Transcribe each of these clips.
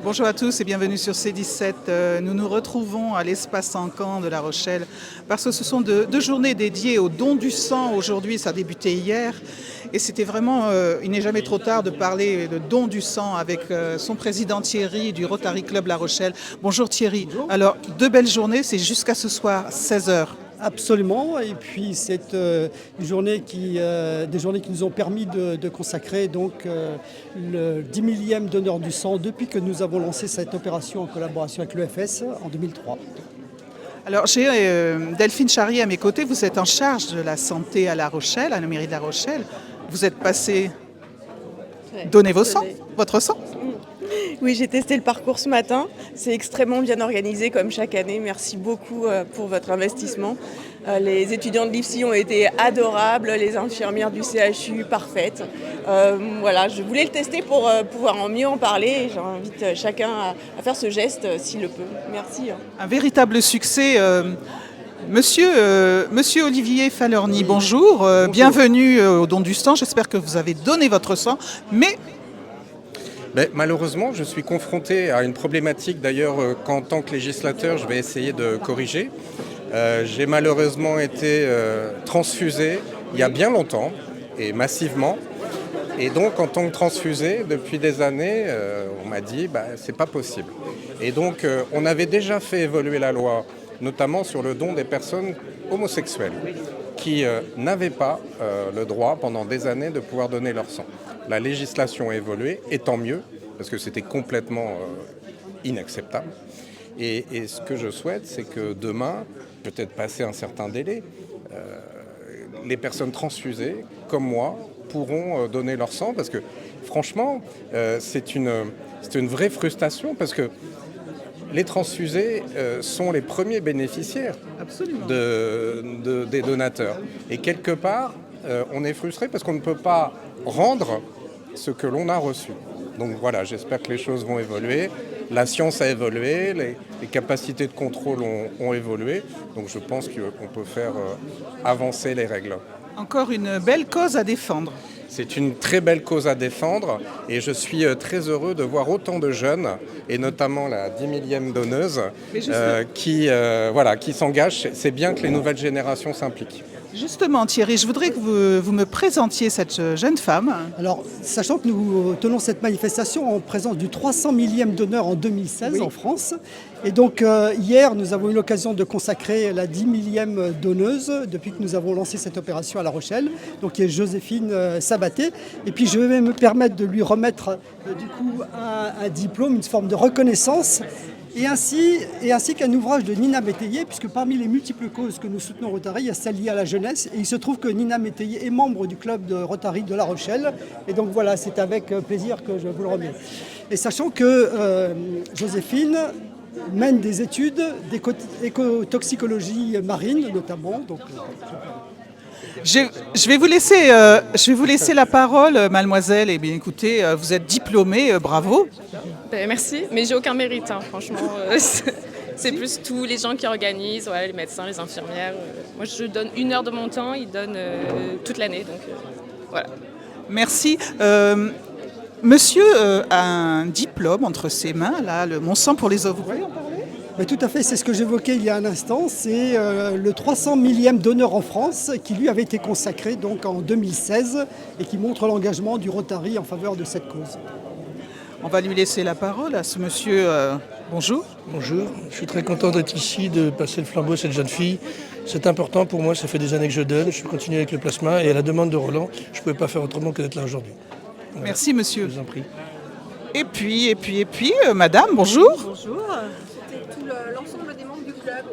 Bonjour à tous et bienvenue sur C17. Nous nous retrouvons à l'espace Encan de La Rochelle parce que ce sont deux journées dédiées au don du sang. Aujourd'hui, ça a débuté hier et c'était vraiment, il n'est jamais trop tard de parler de don du sang avec son président Thierry du Rotary Club La Rochelle. Bonjour Thierry. Bonjour. Alors, deux belles journées, c'est jusqu'à ce soir, 16h. Absolument, et puis c'est des journées qui nous ont permis de consacrer donc le 10 millième donneur du sang depuis que nous avons lancé cette opération en collaboration avec l'EFS en 2003. Alors, j'ai Delphine Charrier à mes côtés. Vous êtes en charge de la santé à La Rochelle, à la mairie de La Rochelle. Vous êtes passé donner votre sang. Oui, j'ai testé le parcours ce matin. C'est extrêmement bien organisé comme chaque année. Merci beaucoup pour votre investissement. Les étudiants de l'IFSI ont été adorables, les infirmières du CHU parfaites. Voilà, je voulais le tester pour pouvoir mieux en parler. J'invite chacun à faire ce geste s'il le peut. Merci. Un véritable succès. Monsieur Olivier Falorni, bonjour. Bonjour. Bienvenue au don du sang. J'espère que vous avez donné votre sang. Mais malheureusement, je suis confronté à une problématique d'ailleurs qu'en tant que législateur, je vais essayer de corriger. J'ai malheureusement été transfusé il y a bien longtemps et massivement. Et donc en tant que transfusé, depuis des années, on m'a dit c'est pas possible. Et donc on avait déjà fait évoluer la loi, notamment sur le don des personnes homosexuelles qui n'avaient pas le droit pendant des années de pouvoir donner leur sang. La législation a évolué, et tant mieux, parce que c'était complètement inacceptable. Et ce que je souhaite, c'est que demain, peut-être passé un certain délai, les personnes transfusées, comme moi, pourront donner leur sang, parce que franchement, c'est une vraie frustration, parce que les transfusés sont les premiers bénéficiaires des donateurs. Et quelque part, on est frustré parce qu'on ne peut pas rendre ce que l'on a reçu. Donc voilà, j'espère que les choses vont évoluer. La science a évolué, les capacités de contrôle ont évolué. Donc je pense qu'on peut faire avancer les règles. encore une belle cause à défendre. C'est une très belle cause à défendre et je suis très heureux de voir autant de jeunes, et notamment la 10 millième donneuse, qui s'engagent. C'est bien que les nouvelles générations s'impliquent. Justement, Thierry, je voudrais que vous me présentiez cette jeune femme. Alors, sachant que nous tenons cette manifestation en présence du 300 millième donneur en 2016 en France, et donc hier nous avons eu l'occasion de consacrer la 10 millième donneuse depuis que nous avons lancé cette opération à La Rochelle, donc qui est Joséphine Sabaté. Et puis je vais me permettre de lui remettre du coup un diplôme, une forme de reconnaissance. Et ainsi qu'un ouvrage de Nina Métayer, puisque parmi les multiples causes que nous soutenons Rotary, il y a celle liée à la jeunesse. Et il se trouve que Nina Métayer est membre du club de Rotary de La Rochelle. Et donc voilà, c'est avec plaisir que je vous le remets. Et sachant que Joséphine mène des études d'écotoxicologie marine notamment. Donc, Je vais vous laisser la parole, mademoiselle. Eh bien, écoutez, vous êtes diplômée, bravo. Merci, mais j'ai aucun mérite, franchement. C'est plus tous les gens qui organisent, les médecins, les infirmières. Moi, je donne 1 heure de mon temps, ils donnent toute l'année, donc voilà. Merci. Monsieur a un diplôme entre ses mains, là, le Mon sang pour les ouvriers. Mais tout à fait, c'est ce que j'évoquais il y a un instant. C'est le 300 millième donneur en France qui lui avait été consacré donc en 2016 et qui montre l'engagement du Rotary en faveur de cette cause. On va lui laisser la parole à ce monsieur. Bonjour. Bonjour, je suis très content d'être ici, de passer le flambeau à cette jeune fille. C'est important pour moi, ça fait des années que je donne, je continue avec le plasma et à la demande de Roland, je ne pouvais pas faire autrement que d'être là aujourd'hui. Voilà. Merci monsieur. Je vous en prie. Et puis, madame, bonjour. Bonjour. C'était tout l'ensemble des membres du club.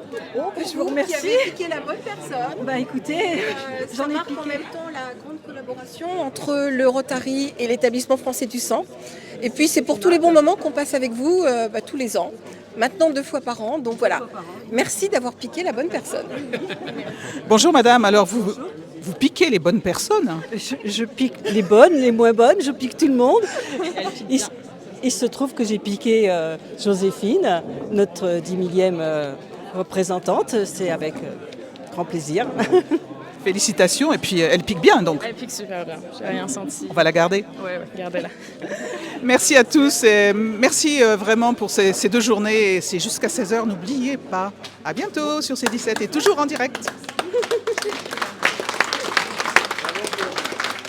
Je vous remercie. Qui avez piqué la bonne personne. Écoutez, Ça marque en même temps la grande collaboration entre le Rotary et l'établissement français du sang. Et puis c'est pour tous les bons moments qu'on passe avec vous tous les ans. Maintenant 2 fois par an. Donc voilà. Merci d'avoir piqué la bonne personne. Bonjour madame, alors vous piquez les bonnes personnes. je pique les bonnes, les moins bonnes, je pique tout le monde. Il se trouve que j'ai piqué Joséphine, notre 10 millième représentante. C'est avec grand plaisir. Félicitations, et puis elle pique bien donc. Elle pique super bien, j'ai rien senti. On va la garder. Ouais, gardez-la. Merci à tous et merci vraiment pour ces 2 journées. C'est jusqu'à 16h, n'oubliez pas. À bientôt sur C17 et toujours en direct.